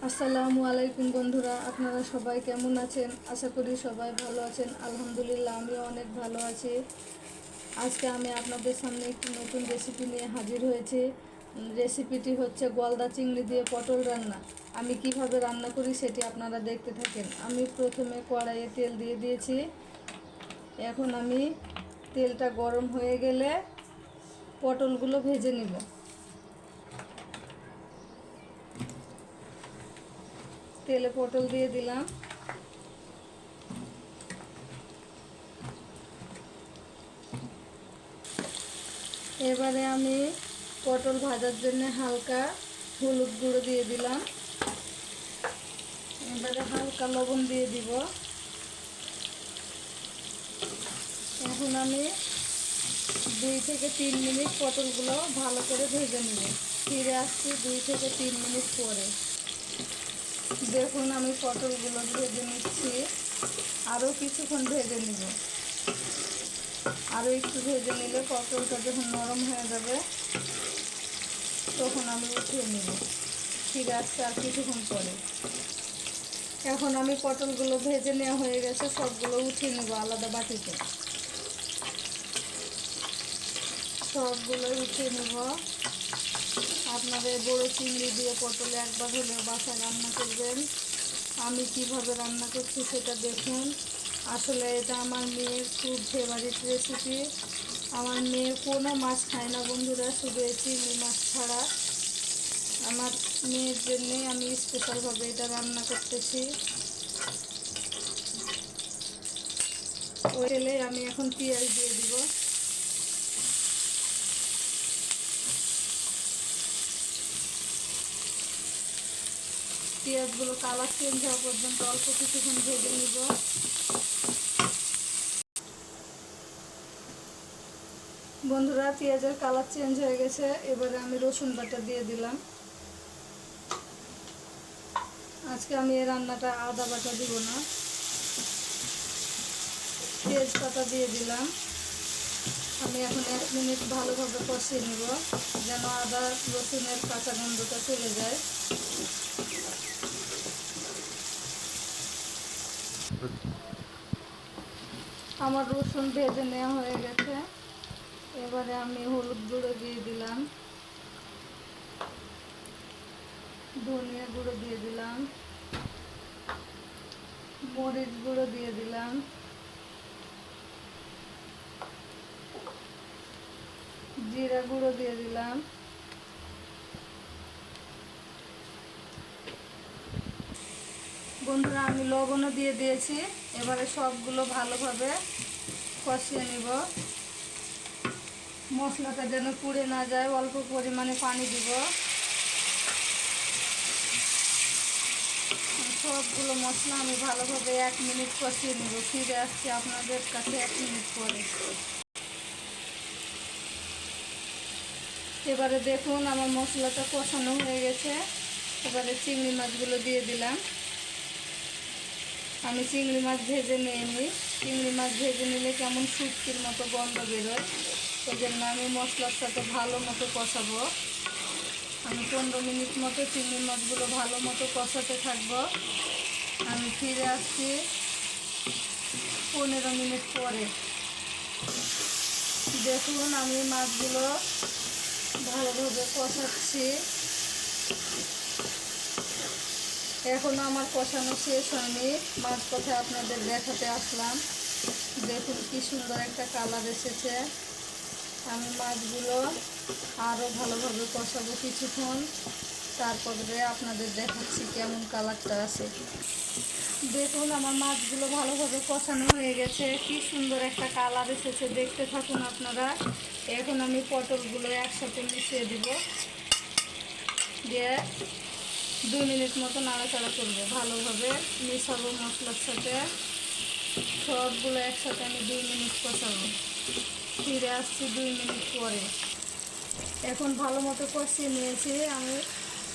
আসসালামু আলাইকুম বন্ধুরা, আপনারা সবাই কেমন আছেন? আশা করি সবাই ভালো আছেন। আলহামদুলিল্লাহ, আমিও অনেক ভালো আছি। আজকে আমি আপনাদের সামনে একটি নতুন রেসিপি নিয়ে হাজির হয়েছি। রেসিপিটি হচ্ছে গলদা চিংড়ি দিয়ে পটল রান্না। আমি কিভাবে রান্না করি সেটি আপনারা দেখতে থাকেন। আমি প্রথমে কড়াইয়ে তেল দিয়ে দিয়েছি। এখন আমি তেলটা গরম হয়ে গেলে পটলগুলো ভেজে নিব। তেলে পটল দিয়ে দিলাম। এবারে আমি পটল ভাজার জন্য হালকা হলুদ গুঁড়ো দিয়ে দিলাম। এবারে হালকা লবণ দিয়ে দিব। এখন আমি 2 থেকে 3 মিনিট পটলগুলো ভালো করে ভেজে নেব। ফিরে আসছি 2 থেকে 3 মিনিট পরে। দেখুন, আমি পটলগুলো ভেজে নিচ্ছি। আরও কিছুক্ষণ ভেজে নেব। আরও একটু ভেজে নিলে পটলটা যখন নরম হয়ে যাবে তখন আমি উঠিয়ে নেব। ফিরে আসছে আর কিছুক্ষণ পরে। এখন আমি পটলগুলো ভেজে নেওয়া হয়ে গেছে, সবগুলো উঠিয়ে নেব আলাদা বাটিতে। সবগুলো উঠিয়ে নেব। আপনাদের বড় চিংড়ি দিয়ে পটল একবার হলেও বাসায় রান্না করবেন। আমি কিভাবে রান্না করছি সেটা দেখুন। আসলে এটা আমার মেয়ের খুব ফেভারিট রেসিপি। আমার মেয়ে কোনো মাছ খায় না বন্ধুরা, শুধু এই চিংড়ি মাছ ছাড়া। আমার মেয়ের জন্যে আমি স্পেশালভাবে এটা রান্না করতেছি। ওই তেলে আমি এখন পেঁয়াজ দিয়ে দিব। পেঁয়াজগুলো কালার চেঞ্জ হওয়া পর্যন্ত অল্প কিছুক্ষণ ভেজে নিব। বন্ধুরা, পেঁয়াজের কালার চেঞ্জ হয়ে গেছে। এবারে আমি রসুন বাটা দিয়ে দিলাম। আজকে আমি এই রান্নাটা আদা বাটা দিব না। তেজপাতা দিয়ে দিলাম। আমি এখন 1 মিনিট ভালোভাবে কষিয়ে নেব, যেন আদা রসুনের কাঁচা গন্ধটা চলে যায়। আমার রসুন ভেজে নেওয়া হয়ে গেছে। এবারে আমি হলুদ গুঁড়ো দিয়ে দিলাম, ধনিয়া গুঁড়ো দিয়ে দিলাম, মরিচ গুঁড়ো দিয়ে দিলাম, জিরা গুঁড়ো দিয়ে দিলাম। বন্ধুরা, আমি লবণও দিয়ে দিয়েছি। এবারে সবগুলো ভালোভাবে কষিয়ে নিব। মশলাটা যেন পুড়ে না যায়, অল্প পরিমাণে পানি দিব। সবগুলো মশলা আমি ভালোভাবে 1 মিনিট কষিয়ে নেব। ফিরে আসছি আপনাদের কাছে 1 মিনিট পরে। এবারে দেখুন, আমার মশলাটা কষানো হয়ে গেছে। এবারে চিংড়ি মাছগুলো দিয়ে দিলাম। আমি চিংড়ি মাছ ভেজে নিই। চিংড়ি মাছ ভেজে নিলে কেমন শুটকির মতো গন্ধ বেরোয়। ওই জন্য আমি মশলার সাথে ভালো মতো কষাবো। আমি 15 মিনিট মতো চিংড়ি মাছগুলো ভালো মতো কষাতে থাকবো। আমি ফিরে আসছি 15 মিনিট পরে। দেখুন, আমি মাছগুলো ভালোভাবে কষাচ্ছি। এখনও আমার কষানো শেষ হয়নি। মাছ কথা আপনাদের দেখাতে আসলাম। দেখুন কি সুন্দর একটা কালার এসেছে। আমি মাছগুলো আরও ভালোভাবে কষাবো কিছুক্ষণ, তারপরে আপনাদের দেখাচ্ছি কেমন কালারটা আছে। দেখুন, আমার মাছগুলো ভালোভাবে কষানো হয়ে গেছে। কি সুন্দর একটা কালার এসেছে, দেখতে থাকুন আপনারা। এখন আমি পটলগুলো একসাথে মিশিয়ে দিব। দিয়ে 2 মিনিট মতো নাড়াচাড়া করবো, ভালোভাবে মিশাবো মশলার সাথে। সবগুলো একসাথে আমি 2 মিনিট কষাবো। ফিরে আসছি 2 মিনিট পরে। এখন ভালো মতো কষিয়ে নিয়েছি। আমি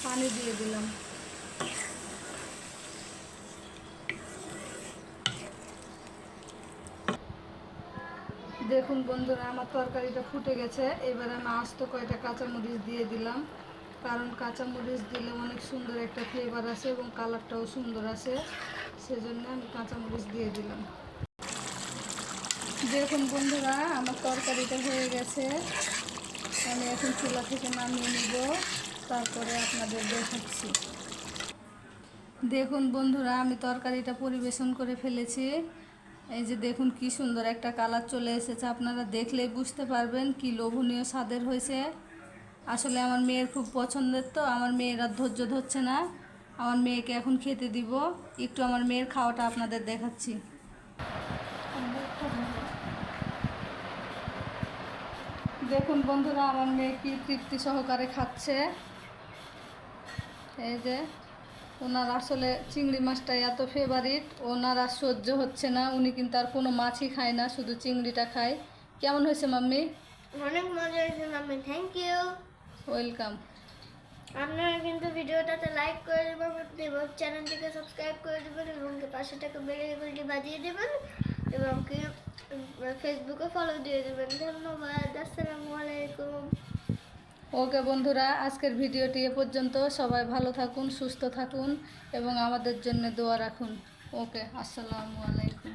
পানি দিয়ে দিলাম। দেখুন বন্ধুরা, আমার তরকারিটা ফুটে গেছে। এবার আমি আস্ত কয়টা কাঁচামরিচ দিয়ে দিলাম। কারণ কাঁচামরিচ দিলে অনেক সুন্দর একটা ফ্লেভার আসে এবং কালারটাও সুন্দর আসে, সেজন্য আমি কাঁচামরিচ দিয়ে দিলাম। দেখুন বন্ধুরা, আমার তরকারিটা হয়ে গেছে। আমি এখন চুলা থেকে নামিয়ে নিব, তারপরে আপনাদের দেখাচ্ছি। দেখুন বন্ধুরা, আমি তরকারিটা পরিবেশন করে ফেলেছি। এই যে দেখুন কি সুন্দর একটা কালার চলে এসেছে, আপনারা দেখলেই বুঝতে পারবেন কি লোভনীয় স্বাদের হয়েছে। আসলে আমার মেয়ের খুব পছন্দের, তো আমার মেয়ের আর ধৈর্য ধরছে না। আমার মেয়েকে এখন খেতে দিব। একটু আমার মেয়ের খাওয়াটা আপনাদের দেখাচ্ছি। দেখুন বন্ধুরা, আমার মেয়ে কি তৃপ্তি সহকারে খাচ্ছে। এই যে ওনার আসলে চিংড়ি মাছটাই এত ফেভারিট, ওনার আর সহ্য হচ্ছে না। উনি কিন্তু আর কোনো মাছই খায় না, শুধু চিংড়িটা খায়। কেমন হয়েছে মাম্মি? অনেক মজা হয়েছে মাম্মি, থ্যাংক ইউ। ওয়েলকাম। আপনারা কিন্তু ভিডিওটাতে লাইক করে দেবেন এবং চ্যানেলটিকে সাবস্ক্রাইব করে দেবেন এবং পাশে টাকা বেল আইকনটি বাজিয়ে দেবেন এবং কি ফেসবুকে ফলো দিয়ে দেবেন। ধন্যবাদ, আসসালামু আলাইকুম। ওকে বন্ধুরা, আজকের ভিডিওটি এ পর্যন্ত। সবাই ভালো থাকুন, সুস্থ থাকুন এবং আমাদের জন্য দোয়া রাখুন। ওকে, আসসালামু আলাইকুম।